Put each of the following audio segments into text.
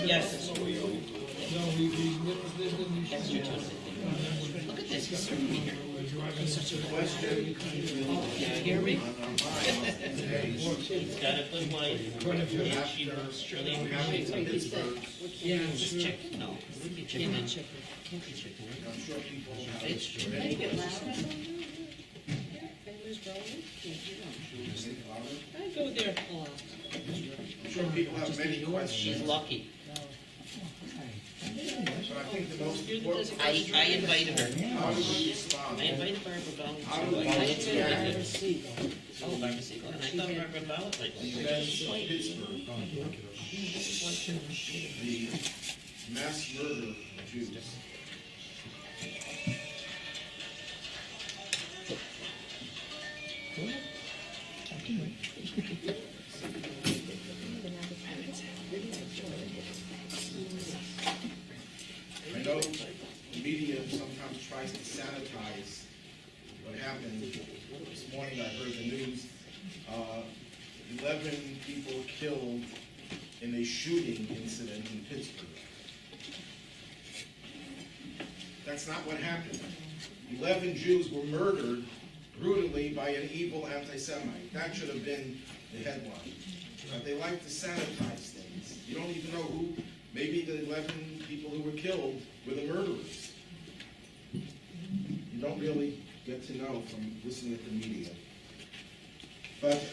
Yes. No, Look at this, he's serving me here. such a question. You hear me? He's got a good wife. She surely appreciates it. Yeah, Just chicken? No. It would be chicken. Can't be chicken. Can't be chicken. I'm sure people have. It's true. Make it louder. Fingers rolling. I go there a lot. I'm sure people have many She's questions, lucky. but I think the most important I question invited her. is how do we respond? I invited Barbara Bell. How do we I respond didn't to Oh, Barbara Siegel. And I thought Barbara Bell would like the it. events of Pittsburgh, This is one too. the mass murder of Jews? I know the media sometimes tries to sanitize what happened. This morning I heard the news, 11 people killed in a shooting incident in Pittsburgh. That's not what happened. 11 Jews were murdered brutally by an evil anti-Semite. That should have been the headline. But they like to sanitize things. You don't even know who, maybe the 11 people who were killed were the murderers. You don't really get to know from listening to the media. But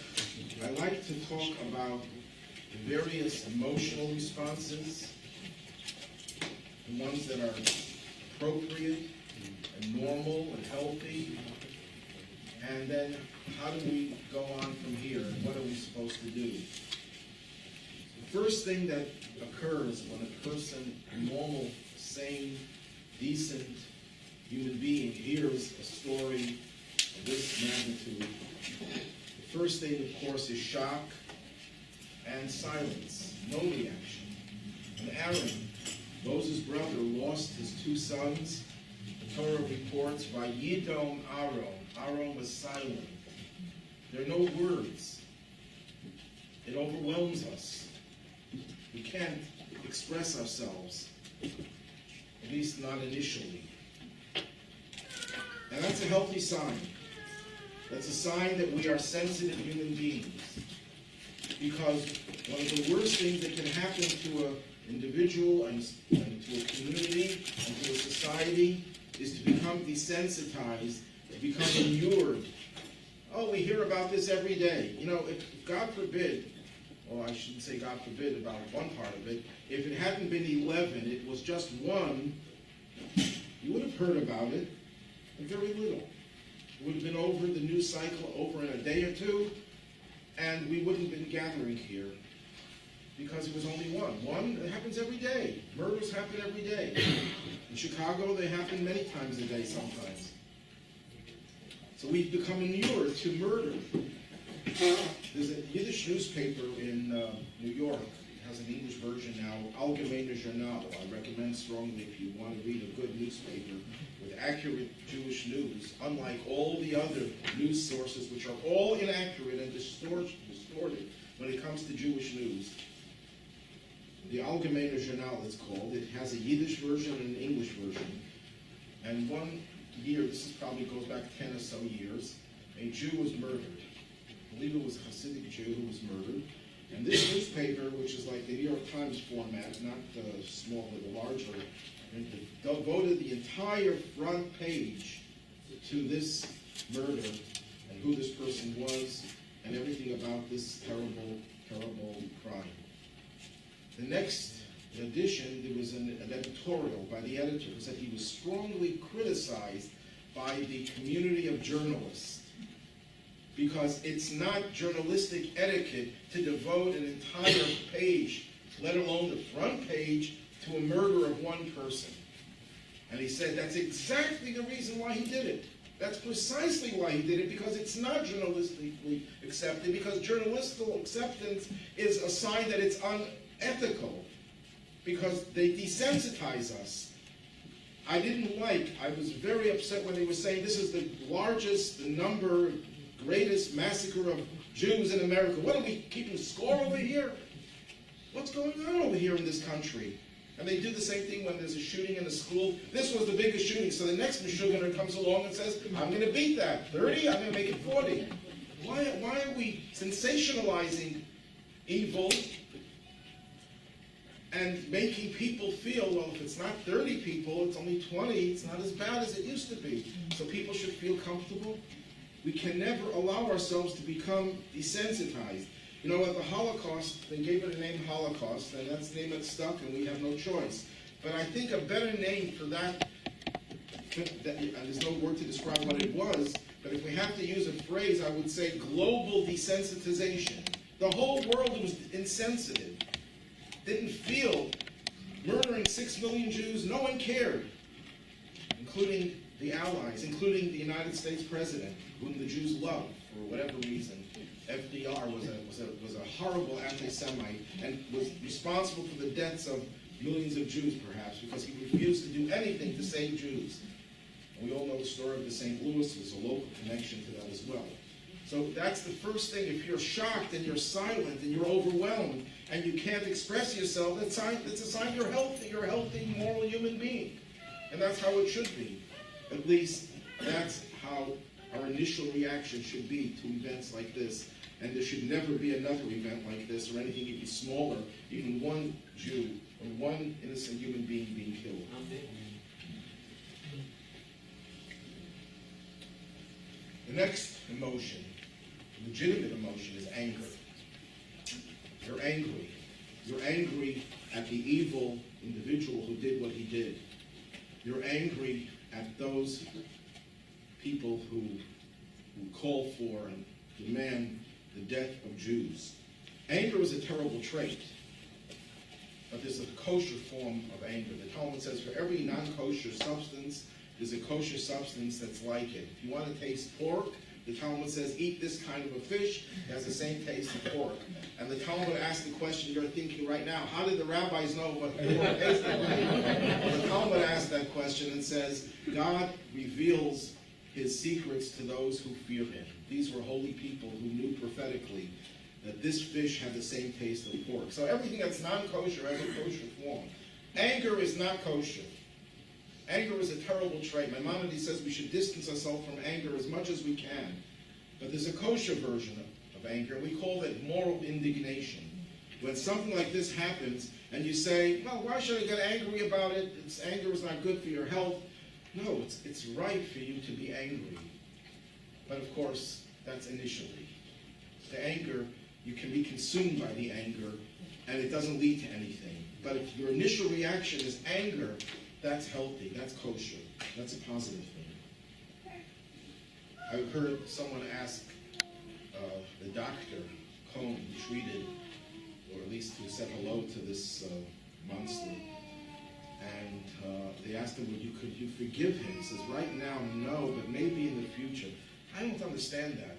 I like to talk about the various emotional responses, the ones that are appropriate and normal and healthy, and then how do we go on from here, and what are we supposed to do? The first thing that occurs when a person, a normal, sane, decent human being, hears a story of this magnitude, the first thing, of course, is shock and silence, no reaction. And Aaron, Moses' brother, lost his 2 sons. The Torah reports, by Yidom Aaron. Aaron was silent. There are no words. It overwhelms us. We can't express ourselves, at least not initially. And that's a healthy sign. That's a sign that we are sensitive human beings. Because one of the worst things that can happen to an individual and to a community and to a society is to become desensitized, to become inured. Oh, we hear about this every day. You know, if God forbid, or I shouldn't say God forbid about one part of it, if it hadn't been 11, it was just one, you would have heard about it, but very little. It would have been over the news cycle over in a day or two, and we wouldn't have been gathering here because it was only one. One, it happens every day. Murders happen every day. In Chicago, they happen many times a day sometimes. So we've become inured to murder. There's a Yiddish newspaper in New York. It has an English version now, Allgemeine Journal. I recommend strongly if you want to read a good newspaper with accurate Jewish news, unlike all the other news sources, which are all inaccurate and distorted when it comes to Jewish news. The Allgemeine Journal, it's called. It has a Yiddish version and an English version. And one year, this probably goes back 10 or so years, a Jew was murdered. I believe it was a Hasidic Jew who was murdered. And this newspaper, which is like the New York Times format, not small but larger, devoted the entire front page to this murder and who this person was and everything about this terrible, terrible crime. The next edition, there was an editorial by the editor who said he was strongly criticized by the community of journalists because it's not journalistic etiquette to devote an entire page, let alone the front page, to a murder of one person. And he said that's exactly the reason why he did it. That's precisely why he did it, because it's not journalistically accepted, because journalistic acceptance is a sign that it's unethical, because they desensitize us. I was very upset when they were saying this is the largest, greatest massacre of Jews in America. What are we keeping score over here? What's going on over here in this country? And they do the same thing when there's a shooting in a school. This was the biggest shooting, so the next Meshuggah comes along and says, I'm going to beat that. 30, I'm going to make it 40. Why are we sensationalizing evil and making people feel, well, if it's not 30 people, it's only 20, it's not as bad as it used to be. So people should feel comfortable. We can never allow ourselves to become desensitized. You know, at the Holocaust, they gave it a name Holocaust, and that's the name that stuck, and we have no choice. But I think a better name for that, and there's no word to describe what it was, but if we have to use a phrase, I would say global desensitization. The whole world was insensitive, didn't feel murdering 6 million Jews. No one cared, including the Allies, including the United States president, whom the Jews loved for whatever reason. FDR was a horrible anti-Semite and was responsible for the deaths of millions of Jews, perhaps, because he refused to do anything to save Jews. And we all know the story of the St. Louis. There's a local connection to that as well. So that's the first thing. If you're shocked and you're silent and you're overwhelmed and you can't express yourself, it's a sign you're healthy. You're a healthy, moral human being. And that's how it should be. At least that's how our initial reaction should be to events like this. And there should never be another event like this or anything even smaller, even one Jew or one innocent human being being killed. The next emotion, legitimate emotion, is anger. You're angry. You're angry at the evil individual who did what he did. You're angry at those people who call for and demand the death of Jews. Anger is a terrible trait, but there's a kosher form of anger. The Talmud says for every non-kosher substance, there's a kosher substance that's like it. If you want to taste pork, the Talmud says eat this kind of a fish. It has the same taste as pork. And the Talmud asks the question you're thinking right now, how did the rabbis know what pork tasted like? Well, the Talmud asks that question and says, God reveals his secrets to those who fear him. These were holy people who knew prophetically that this fish had the same taste of pork. So everything that's non-kosher has a kosher form. Anger is not kosher. Anger is a terrible trait. Maimonides says we should distance ourselves from anger as much as we can. But there's a kosher version of anger, and we call that moral indignation. When something like this happens, and you say, well, why should I get angry about it? Anger is not good for your health. No, it's right for you to be angry. But of course, that's initially. The anger, you can be consumed by the anger, and it doesn't lead to anything. But if your initial reaction is anger, that's healthy, that's kosher, that's a positive thing. I heard someone ask the doctor, Cohn, who treated, or at least who said hello to this monster, and they asked him, could you forgive him? He says, right now, no, but maybe in the future. I don't understand that.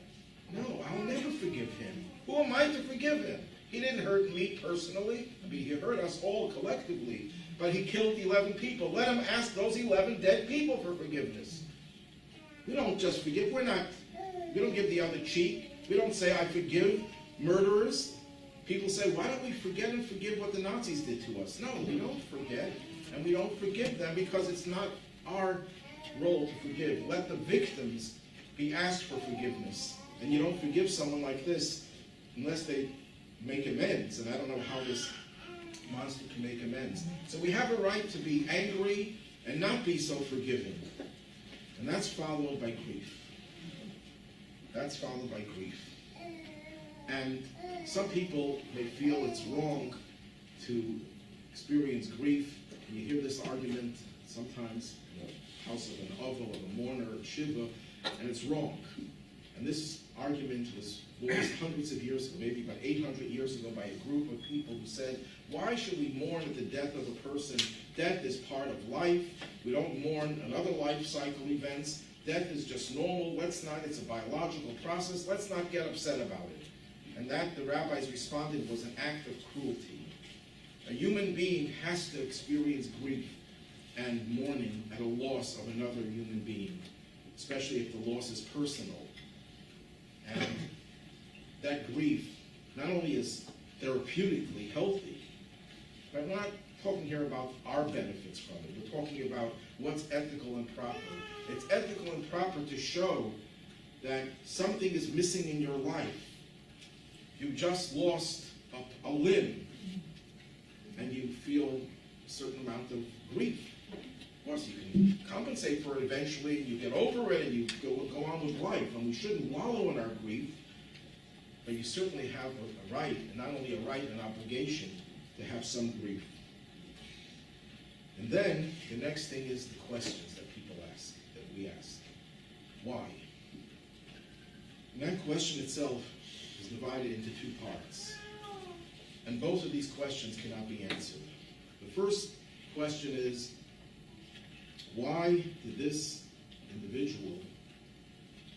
No, I'll never forgive him. Who am I to forgive him? He didn't hurt me personally. I mean, he hurt us all collectively. But he killed 11 people. Let him ask those 11 dead people for forgiveness. We don't just forgive. We don't give the other cheek. We don't say, I forgive murderers. People say, why don't we forget and forgive what the Nazis did to us? No, we don't forget. And we don't forgive them because it's not our role to forgive. Let the victims be asked for forgiveness. And you don't forgive someone like this unless they make amends. And I don't know how this monster can make amends. So we have a right to be angry and not be so forgiving. And that's followed by grief. That's followed by grief. And some people may feel it's wrong to experience grief. And you hear this argument sometimes in the house of an Avo, of a mourner, of Shiva, and it's wrong. And this argument was voiced hundreds of years ago, maybe about 800 years ago, by a group of people who said, why should we mourn at the death of a person? Death is part of life. We don't mourn another life cycle events. Death is just normal. It's a biological process. Let's not get upset about it. And that, the rabbis responded, was an act of cruelty. A human being has to experience grief and mourning at a loss of another human being, especially if the loss is personal. And that grief not only is therapeutically healthy, But we're not talking here about our benefits from it. We're talking about what's ethical and proper. It's ethical and proper to show that something is missing in your life. You just lost a limb, and you feel a certain amount of grief. Of course, you can compensate for it eventually, and you get over it, and you go on with life. And we shouldn't wallow in our grief, but you certainly have a right, and not only a right, an obligation to have some grief. And then, the next thing is the questions that people ask, that we ask. Why? And that question itself is divided into two parts. And both of these questions cannot be answered. The first question is, why did this individual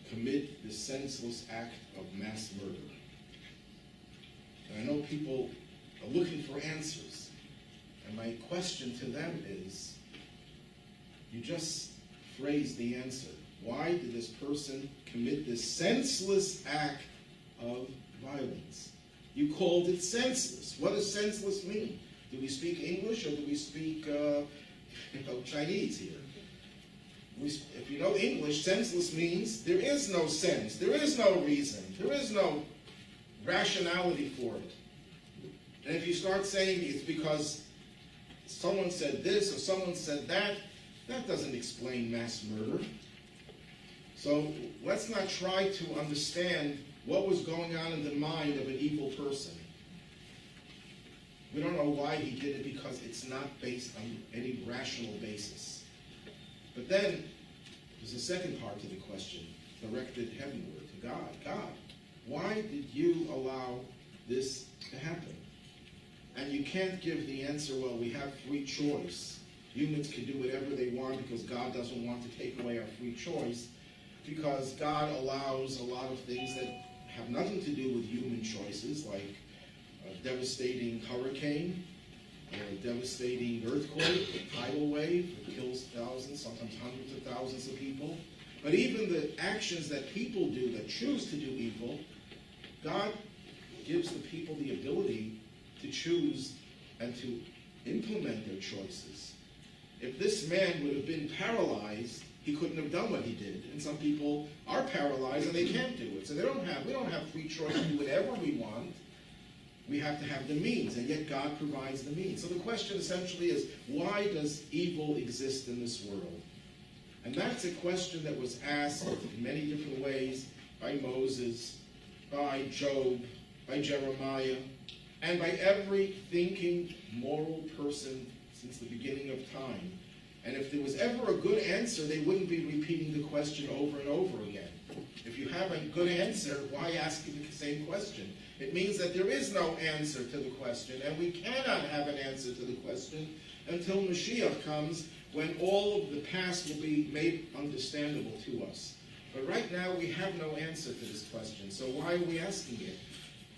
commit this senseless act of mass murder? And I know people are looking for answers. And my question to them is, you just phrased the answer. Why did this person commit this senseless act of violence? You called it senseless. What does senseless mean? Do we speak English or do we speak Chinese here? If you know English, senseless means there is no sense, there is no reason, there is no rationality for it. And if you start saying it's because someone said this or someone said that, that doesn't explain mass murder. So let's not try to understand what was going on in the mind of an evil person. We don't know why he did it because it's not based on any rational basis. But then there's a second part to the question, directed heavenward to God. God, why did you allow this to happen? And you can't give the answer, well, we have free choice. Humans can do whatever they want because God doesn't want to take away our free choice, because God allows a lot of things that have nothing to do with human choices, like a devastating hurricane, or a devastating earthquake, a tidal wave that kills thousands, sometimes hundreds of thousands of people. But even the actions that people do, that choose to do evil, God gives the people the ability to choose and to implement their choices. If this man would have been paralyzed, he couldn't have done what he did. And some people are paralyzed and they can't do it. So we don't have free choice to do whatever we want. We have to have the means, and yet God provides the means. So the question essentially is, why does evil exist in this world? And that's a question that was asked in many different ways by Moses, by Job, by Jeremiah, and by every thinking, moral person since the beginning of time. And if there was ever a good answer, they wouldn't be repeating the question over and over again. If you have a good answer, why ask the same question? It means that there is no answer to the question, and we cannot have an answer to the question until Mashiach comes, when all of the past will be made understandable to us. But right now, we have no answer to this question, so why are we asking it?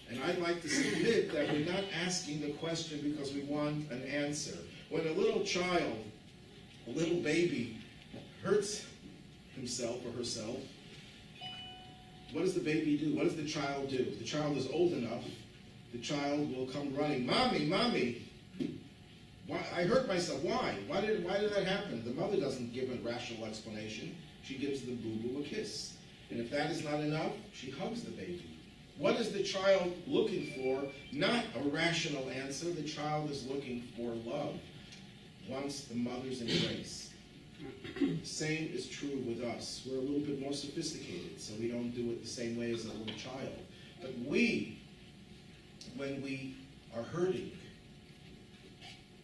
And I'd like to submit that we're not asking the question because we want an answer. When a little child, a little baby, hurts himself or herself, what does the baby do? What does the child do? If the child is old enough, the child will come running, Mommy, Mommy, why, I hurt myself. Why? Why did that happen? The mother doesn't give a rational explanation. She gives the boo-boo a kiss. And if that is not enough, she hugs the baby. What is the child looking for? Not a rational answer. The child is looking for love, wants the mother's embrace. The same is true with us. We're a little bit more sophisticated, so we don't do it the same way as a little child. But we, when we are hurting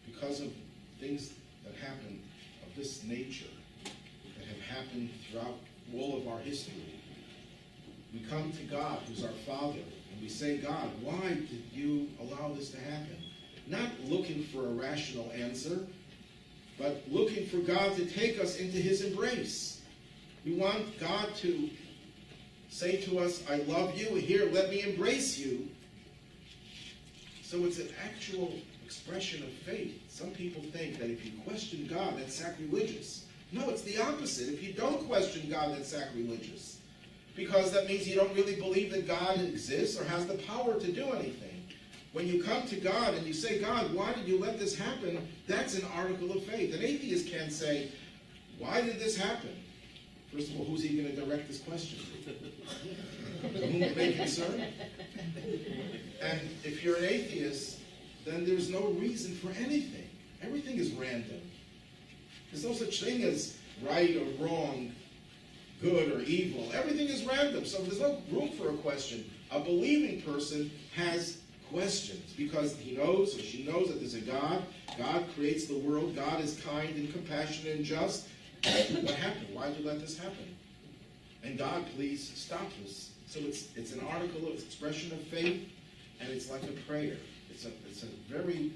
because of things that happen of this nature, that have happened throughout all of our history, we come to God, who's our Father, and we say, God, why did you allow this to happen? Not looking for a rational answer, but looking for God to take us into his embrace. We want God to say to us, I love you, here, let me embrace you. So it's an actual expression of faith. Some people think that if you question God, that's sacrilegious. No, it's the opposite. If you don't question God, that's sacrilegious. Because that means you don't really believe that God exists or has the power to do anything. When you come to God and you say, God, why did you let this happen? That's an article of faith. An atheist can't say, why did this happen? First of all, who's he going to direct this question to? To whom it may concern? And if you're an atheist, then there's no reason for anything. Everything is random. There's no such thing as right or wrong, good or evil. Everything is random, so there's no room for a question. A believing person has questions because he knows or she knows that there's a God. God creates the world. God is kind and compassionate and just. What happened? Why did you let this happen? And God, please stop this. So it's an article of expression of faith, and it's like a prayer. It's a very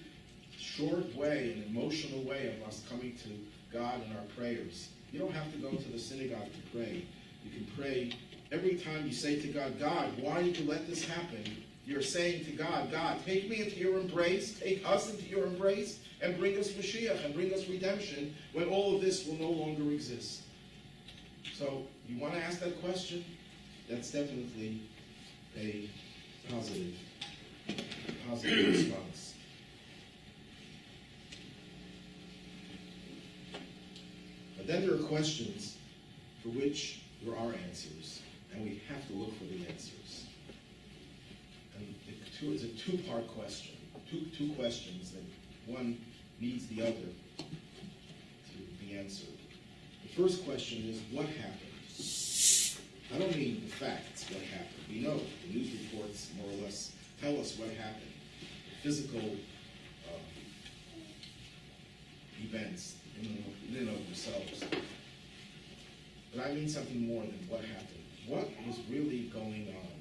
short way, an emotional way of us coming to God in our prayers. You don't have to go to the synagogue to pray. You can pray every time you say to God, God, why did you let this happen? You're saying to God, God, take me into your embrace, take us into your embrace, and bring us Mashiach, and bring us redemption, when all of this will no longer exist. So, you want to ask that question? That's definitely a positive response. But then there are questions for which there are answers, and we have to look for the answers. And it's a two-part question, two questions that one needs the other to be answered. The first question is, what happened? I don't mean the facts, what happened. We know the news reports more or less tell us what happened. Physical events in and of themselves. But I mean something more than what happened. What was really going on?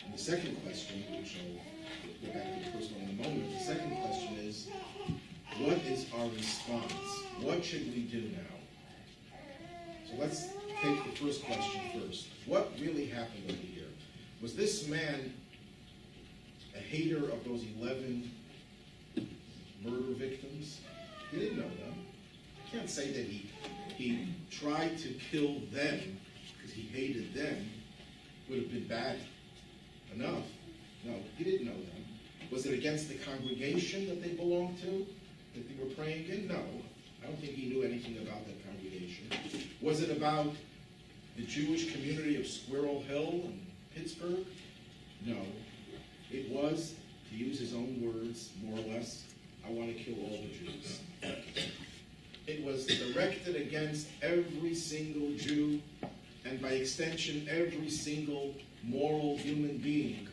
And the second question, which I'll go back to the first one in a moment, the second question is, what is our response? What should we do now? So let's take the first question first. What really happened over here? Was this man a hater of those 11 murder victims? He didn't know them. I can't say that he tried to kill them because he hated them. Would have been bad enough. No, he didn't know them. Was it against the congregation that they belonged to, that they were praying in? No. I don't think he knew anything about that congregation. Was it about the Jewish community of Squirrel Hill in Pittsburgh? No. It was, to use his own words, more or less, I want to kill all the Jews. It was directed against every single Jew, and by extension, every single moral human being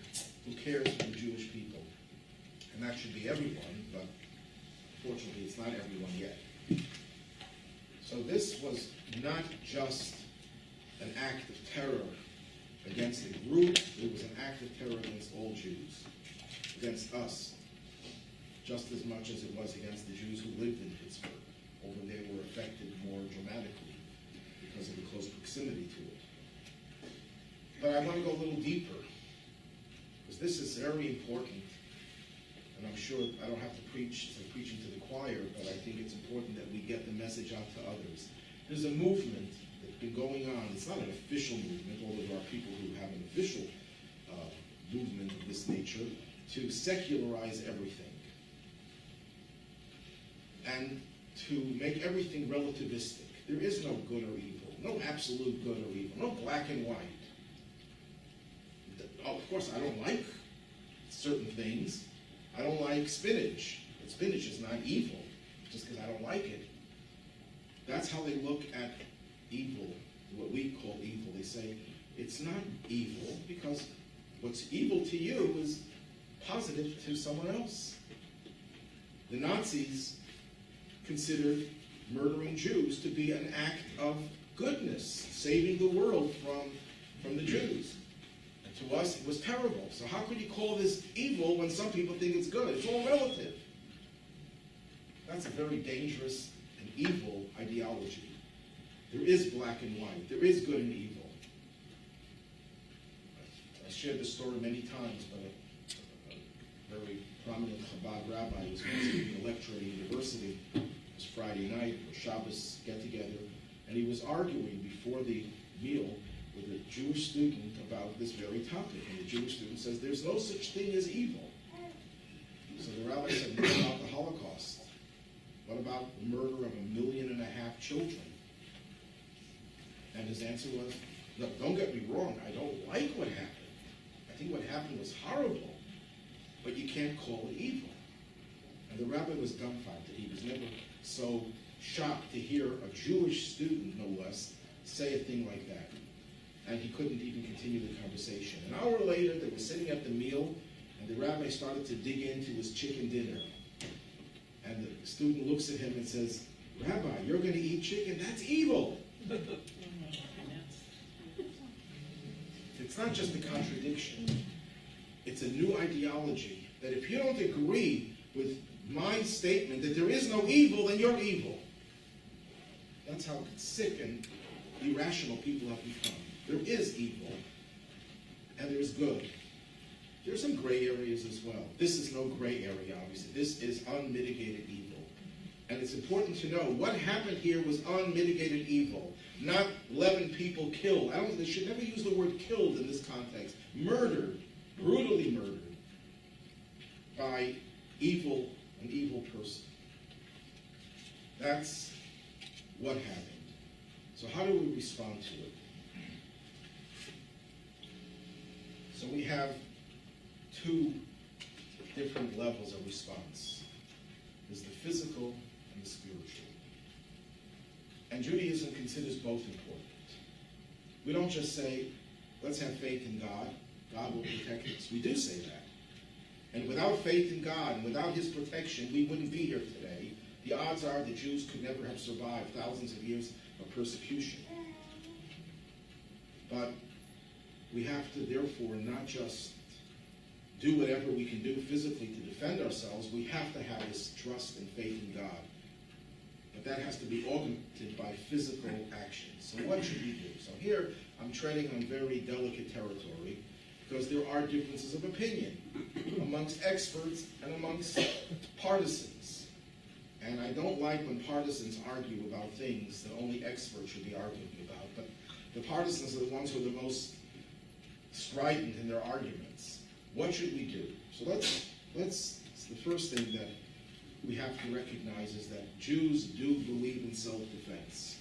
who cares for the Jewish people. And that should be everyone, but unfortunately it's not everyone yet. So this was not just an act of terror against a group, it was an act of terror against all Jews, against us, just as much as it was against the Jews who lived in Pittsburgh, although they were affected more dramatically because of the close proximity to it. But I want to go a little deeper, because this is very important, and I'm sure I don't have to preach, I'm preaching to the choir, but I think it's important that we get the message out to others. There's a movement that's been going on. It's not an official movement, although there are people who have an official movement of this nature, to secularize everything and to make everything relativistic. There is no good or evil, no absolute good or evil, no black and white. Of course, I don't like certain things. I don't like spinach, but spinach is not evil just because I don't like it. That's how they look at evil, what we call evil. They say it's not evil because what's evil to you is positive to someone else. The Nazis considered murdering Jews to be an act of goodness, saving the world from the Jews. And to us, it was terrible. So how could you call this evil when some people think it's good? It's all relative. That's a very dangerous and evil ideology. There is black and white. There is good and evil. I shared this story many times, but a very prominent Chabad rabbi was once giving a lecture at a university. It was Friday night, or Shabbos get-together, and he was arguing before the meal with a Jewish student about this very topic. And the Jewish student says, there's no such thing as evil. So the rabbi said, what about the Holocaust? What about the murder of 1.5 million children? And his answer was, look, don't get me wrong, I don't like what happened. I think what happened was horrible, but you can't call it evil. And the rabbi was dumbfounded. He was never so shocked to hear a Jewish student, no less, say a thing like that. And he couldn't even continue the conversation. An hour later, they were sitting at the meal, and the rabbi started to dig into his chicken dinner. And the student looks at him and says, Rabbi, you're going to eat chicken? That's evil. It's not just a contradiction. It's a new ideology that if you don't agree with my statement that there is no evil, then you're evil. That's how sick and irrational people have become. There is evil, and there's good. There's some gray areas as well. This is no gray area, obviously. This is unmitigated evil. And it's important to know what happened here was unmitigated evil, not 11 people killed. They should never use the word killed in this context. Murdered, brutally murdered by an evil person. That's what happened. So how do we respond to it? So we have two different levels of response. There's the physical and the spiritual. And Judaism considers both important. We don't just say, let's have faith in God. God will protect us. We do say that. And without faith in God and without his protection, we wouldn't be here today. The odds are the Jews could never have survived thousands of years of persecution. But we have to, therefore, not just do whatever we can do physically to defend ourselves. We have to have this trust and faith in God. But that has to be augmented by physical action. So what should we do? So here, I'm treading on very delicate territory because there are differences of opinion amongst experts and amongst partisans. And I don't like when partisans argue about things that only experts should be arguing about. But the partisans are the ones who are the most strident in their arguments. What should we do? So the first thing that we have to recognize is that Jews do believe in self-defense.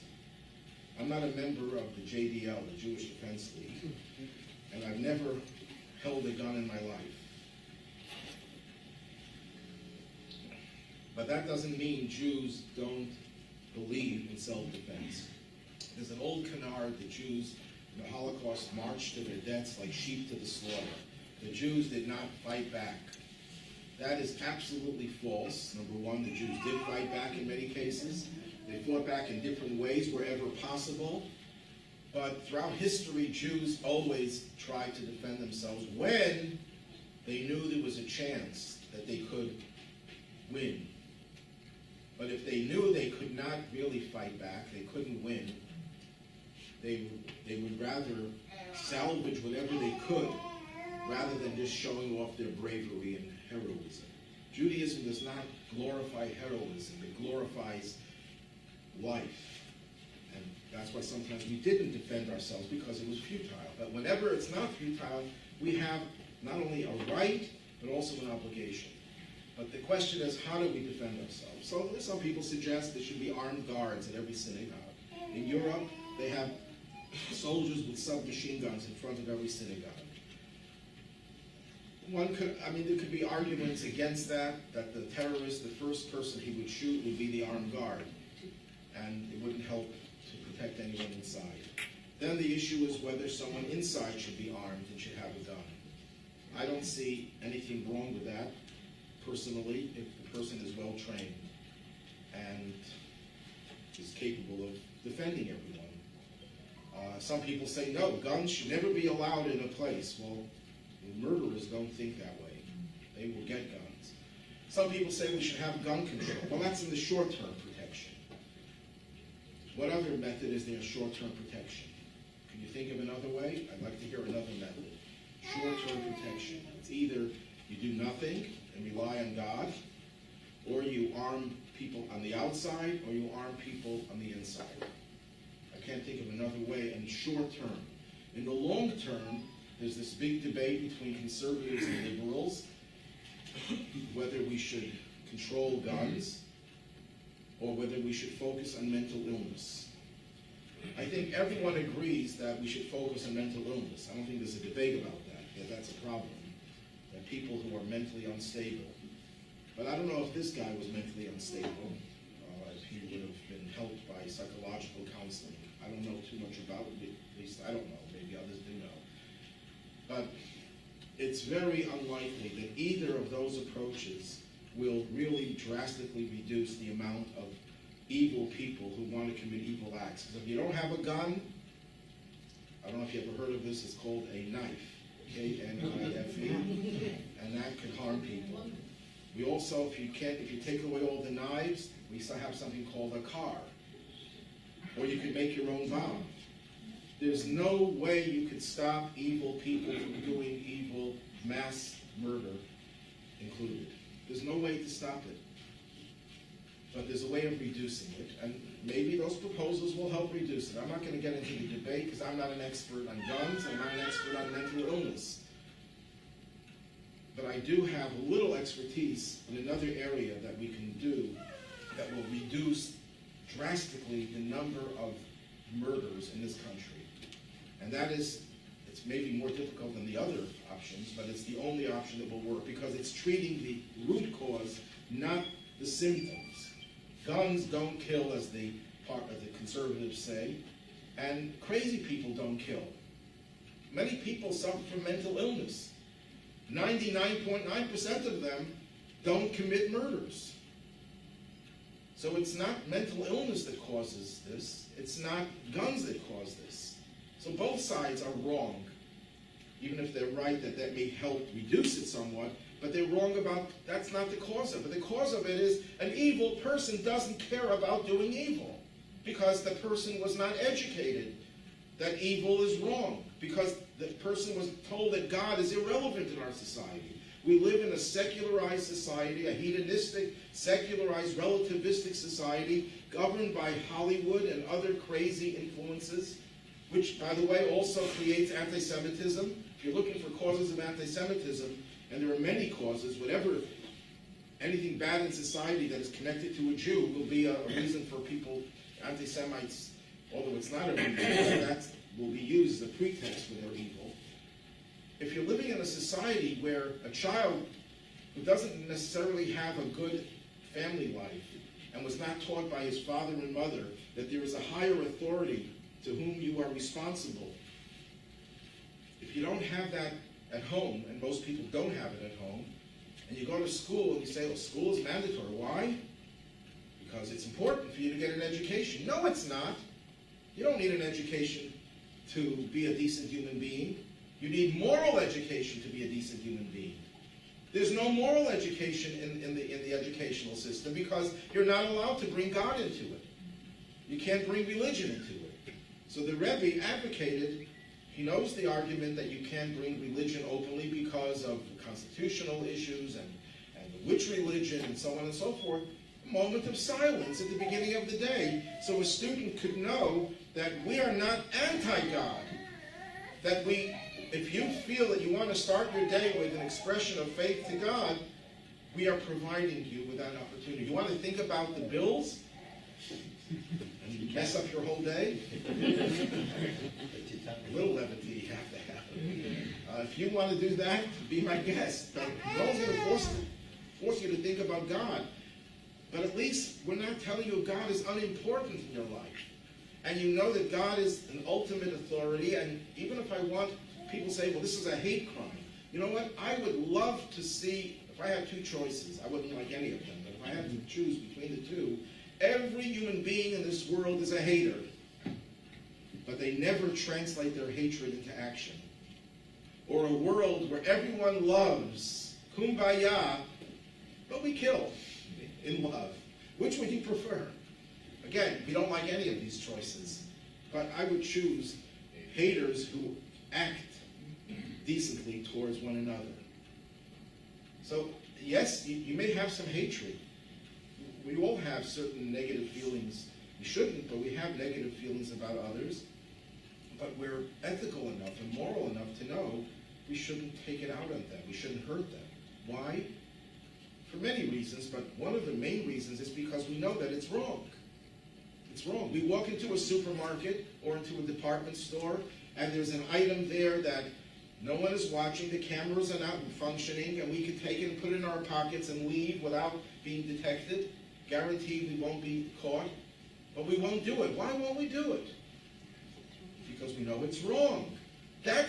I'm not a member of the JDL, the Jewish Defense League, and I've never held a gun in my life. But that doesn't mean Jews don't believe in self-defense. There's an old canard that Jews in the Holocaust marched to their deaths like sheep to the slaughter. The Jews did not fight back. That is absolutely false. Number one, the Jews did fight back in many cases. They fought back in different ways wherever possible. But throughout history, Jews always tried to defend themselves when they knew there was a chance that they could win. But if they knew they could not really fight back, they couldn't win, they would rather salvage whatever they could rather than just showing off their bravery and heroism. Judaism does not glorify heroism. It glorifies life. And that's why sometimes we didn't defend ourselves because it was futile. But whenever it's not futile, we have not only a right, but also an obligation. But the question is, how do we defend ourselves? So some people suggest there should be armed guards at every synagogue. In Europe, they have soldiers with submachine guns in front of every synagogue. There could be arguments against that the terrorist, the first person he would shoot would be the armed guard, and it wouldn't help to protect anyone inside. Then the issue is whether someone inside should be armed and should have a gun. I don't see anything wrong with that, personally, if the person is well trained and is capable of defending everyone. Some people say, no, guns should never be allowed in a place. Well, murderers don't think that way. They will get guns. Some people say we should have gun control. Well, that's in the short-term protection. What other method is there of short-term protection? Can you think of another way? I'd like to hear another method. Short-term protection. It's either you do nothing and rely on God, or you arm people on the outside, or you arm people on the inside. I can't think of another way in short term. In the long term, there's this big debate between conservatives and liberals whether we should control guns or whether we should focus on mental illness. I think everyone agrees that we should focus on mental illness. I don't think there's a debate about that that's a problem, that people who are mentally unstable. But I don't know if this guy was mentally unstable, if he would have been helped by psychological counseling. I don't know too much about it, at least I don't know, maybe others do know. But it's very unlikely that either of those approaches will really drastically reduce the amount of evil people who want to commit evil acts. Because if you don't have a gun, I don't know if you ever heard of this, it's called a knife, K-N-I-F-E, and that can harm people. We also, if you take away all the knives, we still have something called a car. Or you could make your own bomb. There's no way you could stop evil people from doing evil, mass murder included. There's no way to stop it. But there's a way of reducing it, and maybe those proposals will help reduce it. I'm not going to get into the debate because I'm not an expert on guns, and I'm not an expert on mental illness. But I do have a little expertise in another area that we can do that will reduce drastically the number of murders in this country. And that is, it's maybe more difficult than the other options, but it's the only option that will work because it's treating the root cause, not the symptoms. Guns don't kill, as the conservatives say, and crazy people don't kill. Many people suffer from mental illness. 99.9% of them don't commit murders. So it's not mental illness that causes this. It's not guns that cause this. So both sides are wrong, even if they're right that may help reduce it somewhat, but they're wrong about that's not the cause of it. The cause of it is an evil person doesn't care about doing evil because the person was not educated that evil is wrong, because the person was told that God is irrelevant in our society. We live in a secularized society, a hedonistic, secularized, relativistic society governed by Hollywood and other crazy influences, which, by the way, also creates anti-Semitism. If you're looking for causes of anti-Semitism, and there are many causes, anything bad in society that is connected to a Jew will be a reason for people, anti-Semites, although it's not a reason, that will be used as a pretext for their evil. If you're living in a society where a child who doesn't necessarily have a good family life and was not taught by his father and mother that there is a higher authority to whom you are responsible, if you don't have that at home, and most people don't have it at home, and you go to school and you say, well, school is mandatory. Why? Because it's important for you to get an education. No, it's not. You don't need an education to be a decent human being. You need moral education to be a decent human being. There's no moral education in the educational system because you're not allowed to bring God into it. You can't bring religion into it. So the Rebbe advocated, he knows the argument that you can't bring religion openly because of constitutional issues and which religion and so on and so forth. A moment of silence at the beginning of the day so a student could know that we are not anti-God. That if you feel that you want to start your day with an expression of faith to God, we are providing you with that opportunity. You want to think about the bills and mess up your whole day? A little levity you have to have. If you want to do that, be my guest. But no one's going to force you to think about God. But at least we're not telling you God is unimportant in your life. And you know that God is an ultimate authority. And even if people say, well, this is a hate crime. You know what? I would love to see, if I had two choices, I wouldn't like any of them, but if I had to choose between the two, every human being in this world is a hater. But they never translate their hatred into action. Or a world where everyone loves, kumbaya, but we kill in love. Which would you prefer? Again, we don't like any of these choices, but I would choose haters who act decently towards one another. So, yes, you may have some hatred. We all have certain negative feelings. We shouldn't, but we have negative feelings about others. But we're ethical enough and moral enough to know we shouldn't take it out on them. We shouldn't hurt them. Why? for many reasons, but one of the main reasons is because we know that it's wrong. It's wrong. We walk into a supermarket or into a department store, and there's an item there that no one is watching, the cameras are not functioning, and we can take it and put it in our pockets and leave without being detected. Guaranteed we won't be caught. But we won't do it. Why won't we do it? Because we know it's wrong. That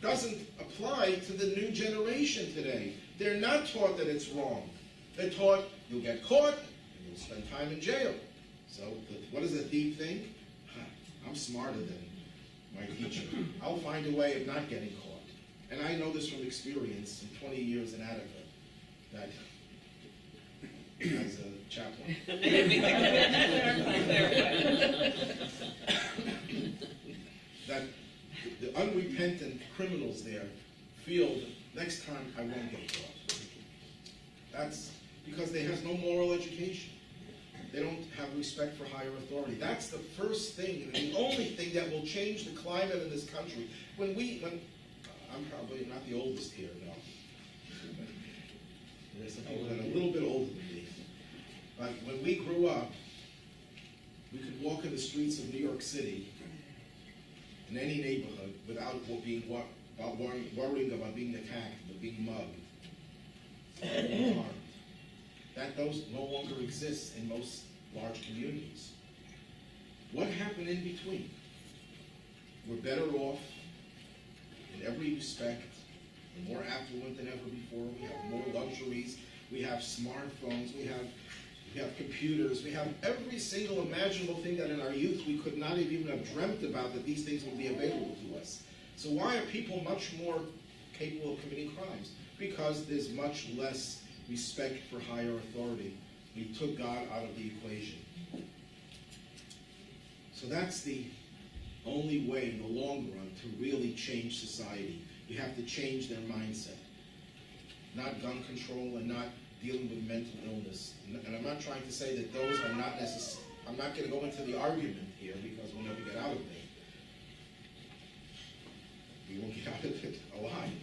doesn't apply to the new generation today. They're not taught that it's wrong. They're taught you'll get caught and you'll spend time in jail. So what does a thief think? I'm smarter than my teacher. I'll find a way of not getting caught. And I know this from experience in 20 years in Attica, that as a chaplain. That the unrepentant criminals there feel that next time I won't get caught. That's because they have no moral education. They don't have respect for higher authority. That's the first thing, and the only thing that will change the climate in this country. When I'm probably not the oldest here, no. There's some people that are a little bit older than me. But when we grew up, we could walk in the streets of New York City, in any neighborhood, without worrying about being attacked or being mugged or being harmed. That those no longer exists in most large communities. What happened in between? We're better off in every respect. We're more affluent than ever before. We have more luxuries. We have smartphones. We have computers. We have every single imaginable thing that in our youth we could not even have dreamt about, that these things would be available to us. So why are people much more capable of committing crimes? Because there's much less respect for higher authority. We took God out of the equation. So that's the only way in the long run to really change society. You have to change their mindset. Not gun control and not dealing with mental illness. And I'm not trying to say that those are not necessary. I'm not going to go into the argument here because we'll never get out of it. We won't get out of it alive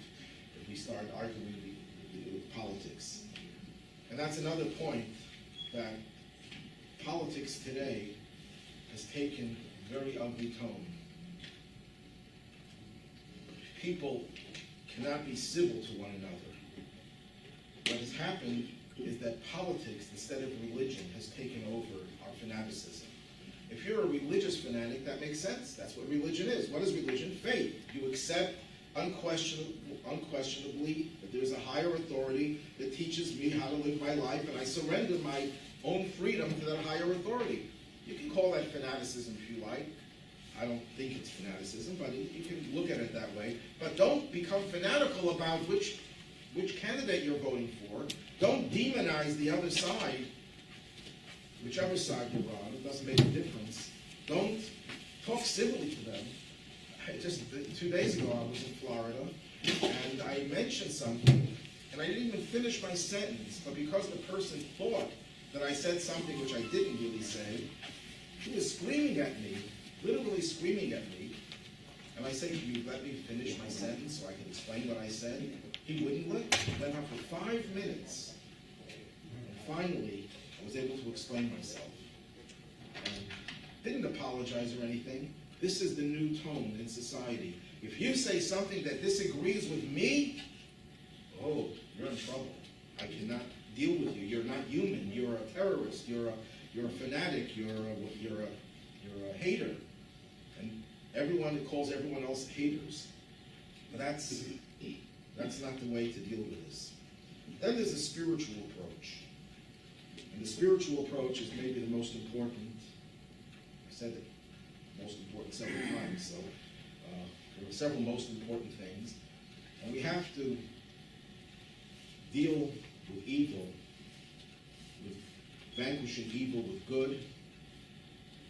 if we start arguing with politics. And that's another point, that politics today has taken a very ugly tone. People cannot be civil to one another. What has happened is that politics, instead of religion, has taken over our fanaticism. If you're a religious fanatic, that makes sense. That's what religion is. What is religion? Faith. You accept unquestionably that there's a higher authority that teaches me how to live my life, and I surrender my own freedom to that higher authority. You can call that fanaticism if you like. I don't think it's fanaticism, but you can look at it that way. But don't become fanatical about which candidate you're voting for. Don't demonize the other side, whichever side you're on. It doesn't make a difference. Don't talk civilly to them. Just 2 days ago, I was in Florida, and I mentioned something, and I didn't even finish my sentence, but because the person thought that I said something which I didn't really say, he was screaming at me, literally screaming at me, and I said, "Can you let me finish my sentence so I can explain what I said?" He wouldn't let me. It went on for 5 minutes, and finally, I was able to explain myself. And didn't apologize or anything. This is the new tone in society. If you say something that disagrees with me, oh, you're in trouble. I cannot deal with you. You're not human. You're a terrorist. You're a fanatic. You're a hater. And everyone calls everyone else haters. But that's not the way to deal with this. Then there's a spiritual approach. And the spiritual approach is maybe the most important. I said it. Most important several times, so there are several most important things, and we have to deal with evil, with vanquishing evil with good,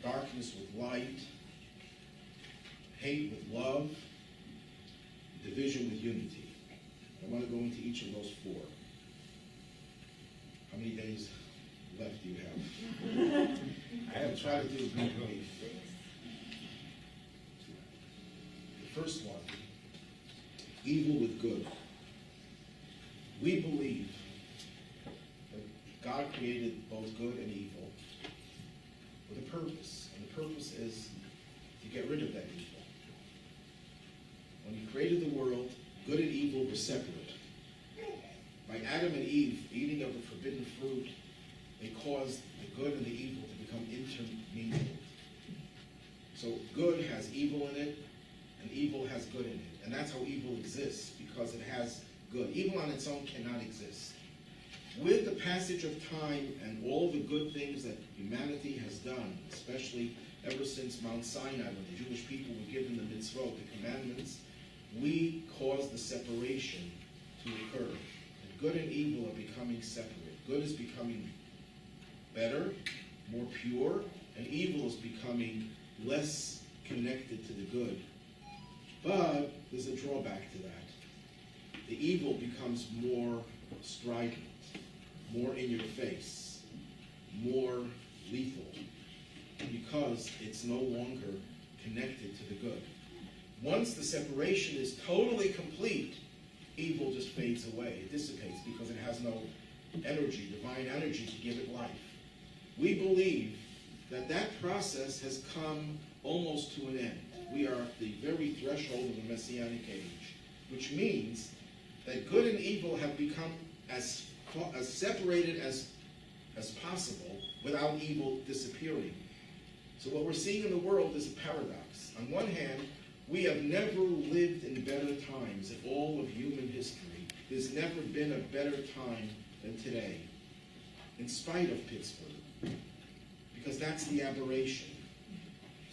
darkness with light, hate with love, division with unity. I want to go into each of those 4. How many days left do you have? I have tried to do it brief. First one, evil with good. We believe good and evil with a purpose. And the purpose is to get rid of that evil. When he created the world, good and evil were separate. By Adam and Eve eating of the forbidden fruit, they caused the good and the evil to become intermingled. So good has evil in it, and evil has good in it. And that's how evil exists, because it has good. Evil on its own cannot exist. With the passage of time and all the good things that humanity has done, especially ever since Mount Sinai, when the Jewish people were given the mitzvot, the commandments, we cause the separation to occur. And good and evil are becoming separate. Good is becoming better, more pure, and evil is becoming less connected to the good. But there's a drawback to that. The evil becomes more strident, more in your face, more lethal, because it's no longer connected to the good. Once the separation is totally complete, evil just fades away. It dissipates because it has no energy, divine energy, to give it life. We believe that that process has come almost to an end. We are at the very threshold of the Messianic age, which means that good and evil have become as separated as possible without evil disappearing. So what we're seeing in the world is a paradox. On one hand, we have never lived in better times in all of human history. There's never been a better time than today, in spite of Pittsburgh, because that's the aberration.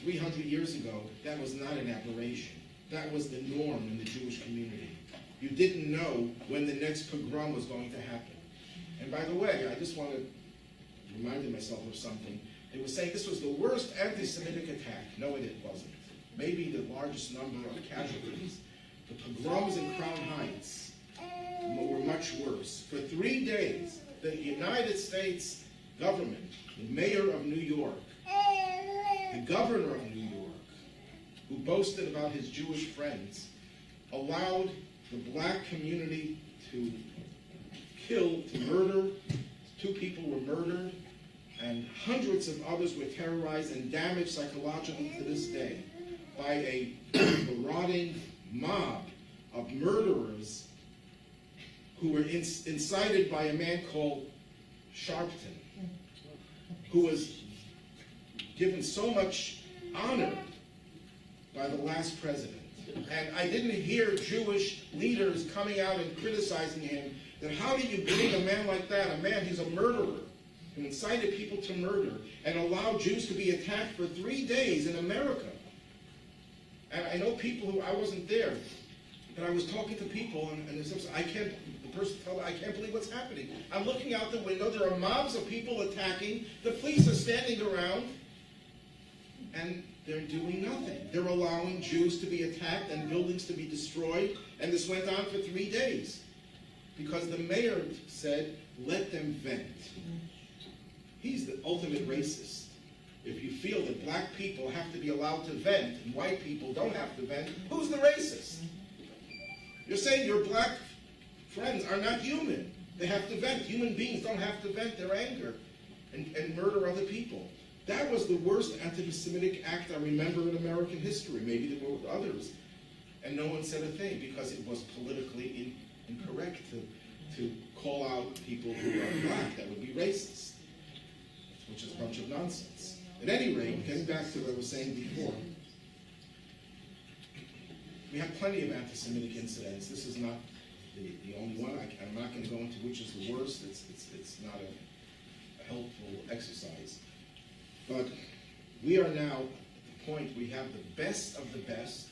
300 years ago, that was not an aberration. That was the norm in the Jewish community. You didn't know when the next pogrom was going to happen. And by the way, I just want to remind myself of something. They were saying this was the worst anti-Semitic attack. No, it wasn't. Maybe the largest number of casualties. The pogroms in Crown Heights were much worse. For 3 days, the United States government, the mayor of New York, the governor of New York, who boasted about his Jewish friends, allowed the black community to murder. 2 people were murdered, and hundreds of others were terrorized and damaged psychologically to this day by a marauding mob of murderers who were incited by a man called Sharpton, who was given so much honor by the last president. And I didn't hear Jewish leaders coming out and criticizing him, that how do you bring a man like that, a man, he's a murderer, who incited people to murder, and allowed Jews to be attacked for 3 days in America. And I know people who, I wasn't there, but I was talking to people, and the person told me, I can't believe what's happening. I'm looking out the window, there are mobs of people attacking, the police are standing around, and they're doing nothing. They're allowing Jews to be attacked and buildings to be destroyed, and this went on for 3 days. Because the mayor said, let them vent. He's the ultimate racist. If you feel that black people have to be allowed to vent and white people don't have to vent, who's the racist? You're saying your black friends are not human. They have to vent. Human beings don't have to vent their anger and murder other people. That was the worst anti-Semitic act I remember in American history. Maybe there were others. And no one said a thing because it was politically incorrect to call out people who are black. That would be racist, which is a bunch of nonsense. At any rate, getting back to what I was saying before, we have plenty of anti-Semitic incidents. This is not the only one. I'm not going to go into which is the worst. It's not a helpful exercise. But we are now at the point we have the best of the best.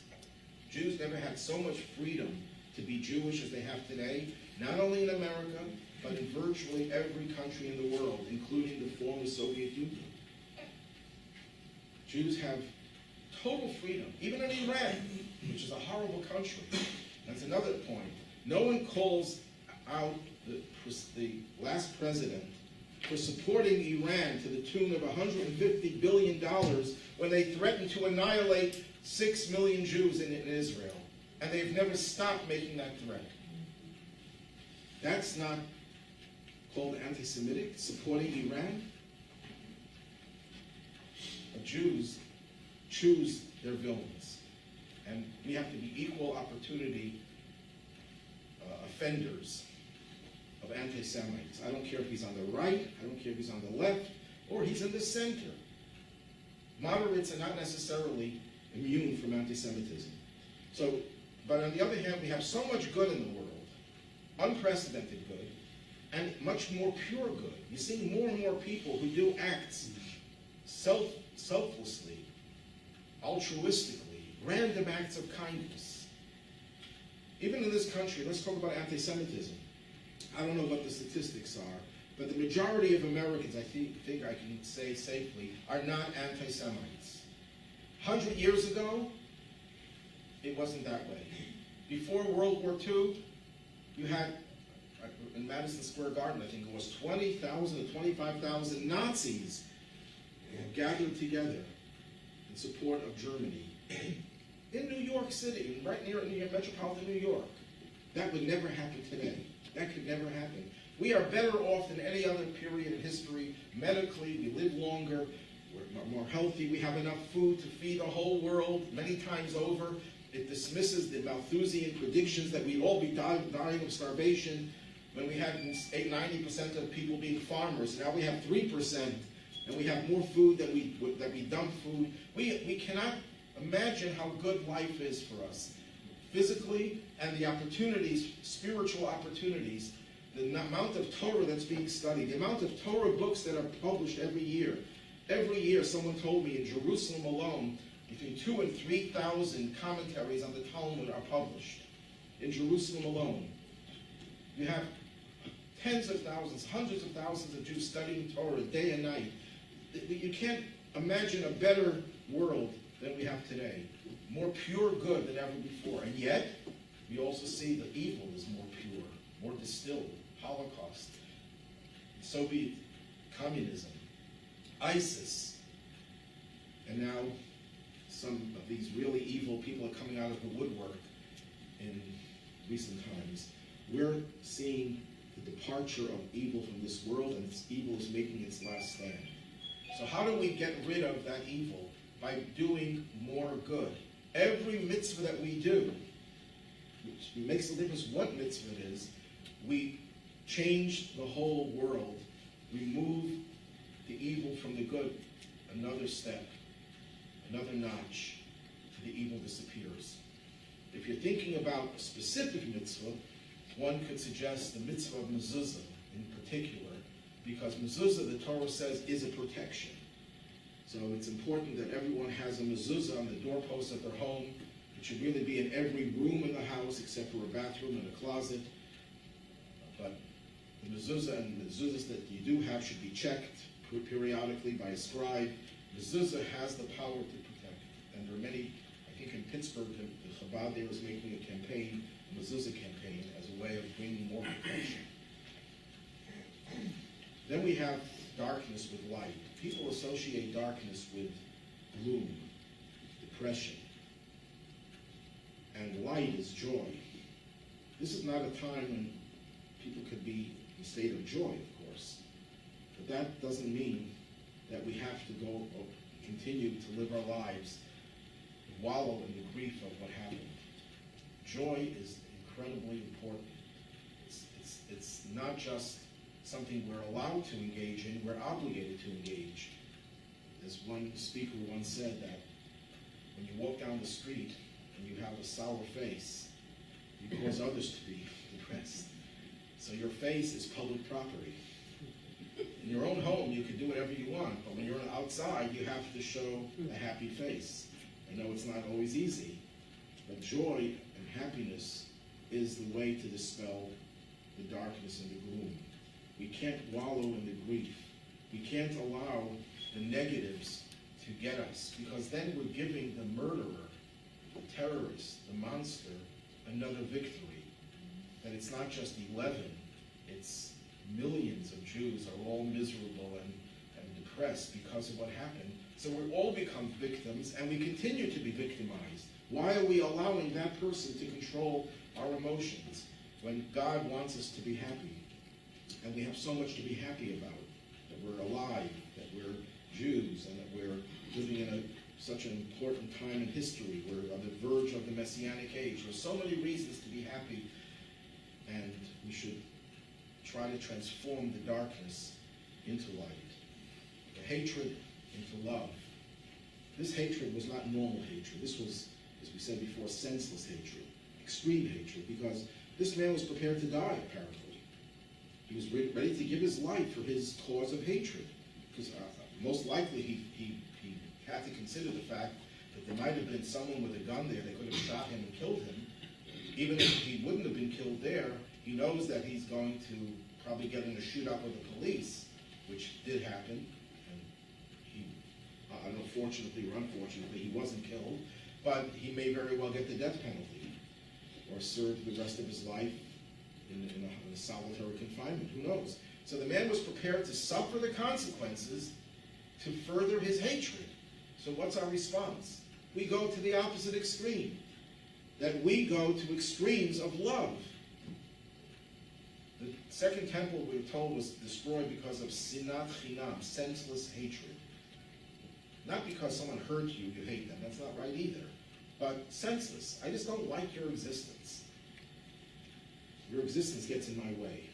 Jews never had so much freedom to be Jewish as they have today, not only in America, but in virtually every country in the world, including the former Soviet Union. Jews have total freedom, even in Iran, which is a horrible country. That's another point. No one calls out the last president for supporting Iran to the tune of $150 billion when they threatened to annihilate 6 million Jews in Israel. And they've never stopped making that threat. That's not called anti-Semitic, supporting Iran. Jews choose their villains. And we have to be equal opportunity offenders of anti-Semites. I don't care if he's on the right, I don't care if he's on the left, or he's in the center. Moderates are not necessarily immune from anti-Semitism. So, but on the other hand, we have so much good in the world, unprecedented good, and much more pure good. You see more and more people who do acts selflessly, altruistically, random acts of kindness. Even in this country, let's talk about anti-Semitism. I don't know what the statistics are, but the majority of Americans, I think I can say safely, are not anti-Semites. 100 years ago, it wasn't that way. Before World War II, you had, in Madison Square Garden, I think it was 20,000 to 25,000 Nazis gathered together in support of Germany in New York City, right near metropolitan New York. That would never happen today. That could never happen. We are better off than any other period in history. Medically, we live longer, we're more healthy, we have enough food to feed the whole world many times over. It dismisses the Malthusian predictions that we'd all be dying of starvation when we had 90% of people being farmers. Now we have 3%, and we have more food than we dump food. We cannot imagine how good life is for us, physically, and the opportunities, spiritual opportunities, the amount of Torah that's being studied, the amount of Torah books that are published every year. Every year, someone told me in Jerusalem alone, between 2,000 and 3,000 commentaries on the Talmud are published. In Jerusalem alone. You have tens of thousands, hundreds of thousands of Jews studying Torah day and night. You can't imagine a better world than we have today. More pure good than ever before. And yet, we also see the evil is more pure, more distilled. Holocaust, Soviet communism, ISIS, and now some of these really evil people are coming out of the woodwork in recent times. We're seeing the departure of evil from this world, and this evil is making its last stand. So how do we get rid of that evil? By doing more good. Every mitzvah that we do, which makes a difference what mitzvah it is, we change the whole world. We move the evil from the good another step, another notch, till the evil disappears. If you're thinking about a specific mitzvah, one could suggest the mitzvah of mezuzah in particular, because mezuzah, the Torah says, is a protection. So it's important that everyone has a mezuzah on the doorpost of their home. It should really be in every room in the house except for a bathroom and a closet. But the mezuzah and the mezuzahs that you do have should be checked periodically by a scribe. Mezuzah has the power to protect. And there are many, I think in Pittsburgh, the Chabad there is making a campaign, a mezuzah campaign, as a way of bringing more protection. Then we have darkness with light. People associate darkness with gloom, depression. And light is joy. This is not a time when people could be in a state of joy, of course. But that doesn't mean that we have to go or continue to live our lives, wallow in the grief of what happened. Joy is incredibly important. It's not just something we're allowed to engage in, we're obligated to engage. As one speaker once said, that when you walk down the street and you have a sour face, you cause others to be depressed. So your face is public property. In your own home, you can do whatever you want, but when you're outside, you have to show a happy face. I know it's not always easy, but joy and happiness is the way to dispel the darkness and the gloom. We can't wallow in the grief. We can't allow the negatives to get us, because then we're giving the murderer, the terrorist, the monster, another victory. That it's not just 11, it's millions of Jews are all miserable and depressed because of what happened. So we all become victims, and we continue to be victimized. Why are we allowing that person to control our emotions when God wants us to be happy? And we have so much to be happy about, that we're alive, that we're Jews, and that we're living in such an important time in history. We're on the verge of the Messianic age. There's so many reasons to be happy, and we should try to transform the darkness into light, the hatred into love. This hatred was not normal hatred. This was, as we said before, senseless hatred, extreme hatred, because this man was prepared to die, apparently. He was ready to give his life for his cause of hatred, because most likely he had to consider the fact that there might have been someone with a gun there that could have shot him and killed him. Even if he wouldn't have been killed there, he knows that he's going to probably get in a shootout with the police, which did happen. And he, I don't know, fortunately or unfortunately, he wasn't killed, but he may very well get the death penalty or serve the rest of his life in a solitary confinement. Who knows? So the man was prepared to suffer the consequences to further his hatred. So what's our response? We go to the opposite extreme. That we go to extremes of love. The Second Temple, we're told, was destroyed because of sinat chinam, senseless hatred. Not because someone hurt you, you hate them. That's not right either. But senseless. I just don't like your existence. Your existence gets in my way.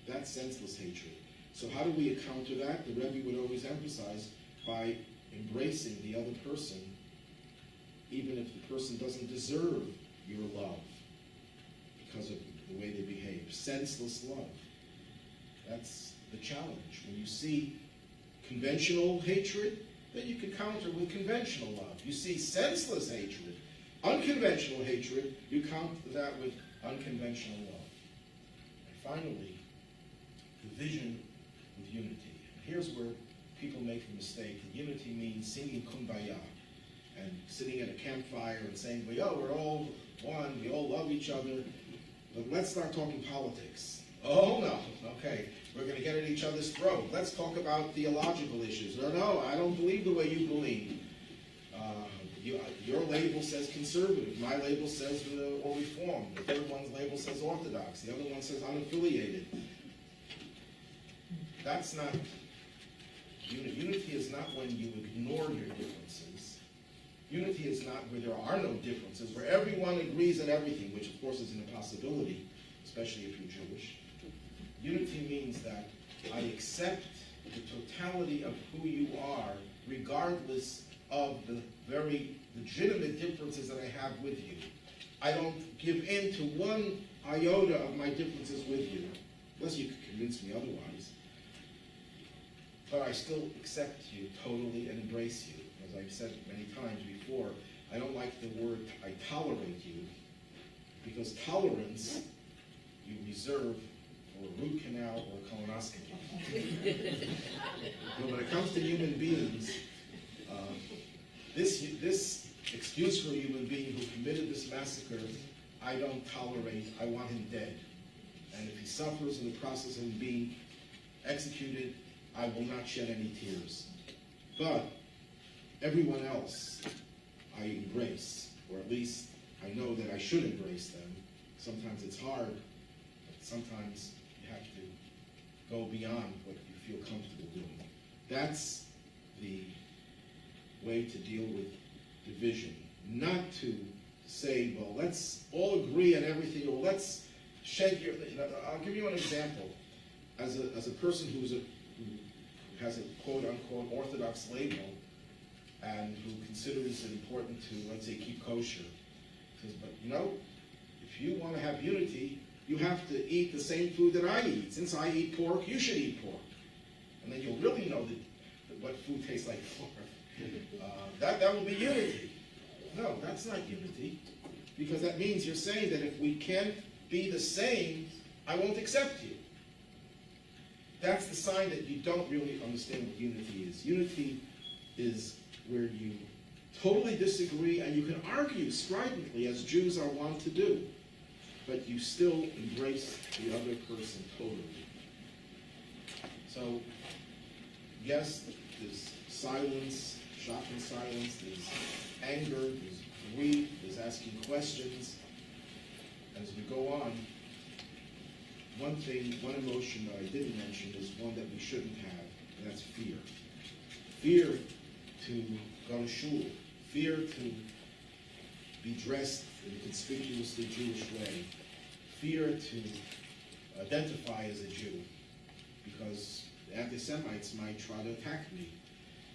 That's senseless hatred. So how do we counter that? The Rebbe would always emphasize by embracing the other person, even if the person doesn't deserve your love because of the way they behave. Senseless love. That's the challenge. When you see conventional hatred, then you can counter with conventional love. You see senseless hatred, unconventional hatred, you counter that with unconventional love. And finally, division with unity. Here's where people make the mistake. Unity means singing Kumbaya and sitting at a campfire and saying, we're all one, we all love each other, but let's start talking politics. Oh no, okay, we're going to get at each other's throat. Let's talk about theological issues. No, I don't believe the way you believe. Your label says conservative, my label says or reform, the third one's label says orthodox, the other one says unaffiliated. That's not unity. Unity is not when you ignore your differences. Unity is not where there are no differences, where everyone agrees on everything, which of course is an impossibility, especially if you're Jewish. Unity means that I accept the totality of who you are, regardless of the very legitimate differences that I have with you. I don't give in to one iota of my differences with you, unless you can convince me otherwise. But I still accept you totally and embrace you. As I've said many times before, I don't like the word I tolerate you, because tolerance you reserve for a root canal or a colonoscopy. But when it comes to human beings, this excuse for a human being who committed this massacre, I don't tolerate. I want him dead. And if he suffers in the process of being executed, I will not shed any tears. But everyone else I embrace, or at least I know that I should embrace them. Sometimes it's hard, but sometimes you have to go beyond what you feel comfortable doing. That's the way to deal with division. Not to say, well, let's all agree on everything, or let's shed your... I'll give you an example. As a person who has a quote-unquote orthodox label and who considers it important to, let's say, keep kosher, says, but if you want to have unity, you have to eat the same food that I eat. Since I eat pork, you should eat pork. And then you'll really know what food tastes like pork. That will be unity. No, that's not unity. Because that means you're saying that if we can't be the same, I won't accept you. That's the sign that you don't really understand what unity is. Unity is where you totally disagree and you can argue stridently, as Jews are wont to do, but you still embrace the other person totally. So, yes, there's silence, shocking silence, there's anger, there's grief, there's asking questions. As we go on, one emotion that I didn't mention is one that we shouldn't have, and that's fear. Fear to go to shul, fear to be dressed in a conspicuously Jewish way, fear to identify as a Jew, because the anti-Semites might try to attack me.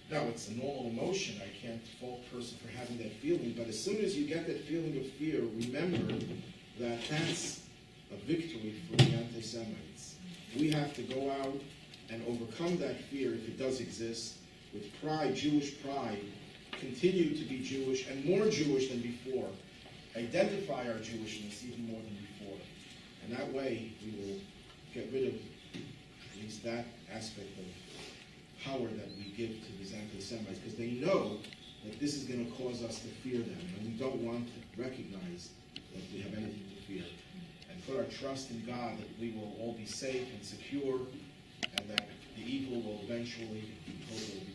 Now, it's a normal emotion. I can't fault a person for having that feeling, but as soon as you get that feeling of fear, remember that that's a victory for the anti-Semites. We have to go out and overcome that fear, if it does exist, with pride, Jewish pride, continue to be Jewish and more Jewish than before, identify our Jewishness even more than before. And that way, we will get rid of at least that aspect of power that we give to these anti-Semites, because they know that this is going to cause us to fear them, and we don't want to recognize that we have anything to fear. And put our trust in God that we will all be safe and secure, and that the evil will eventually be totally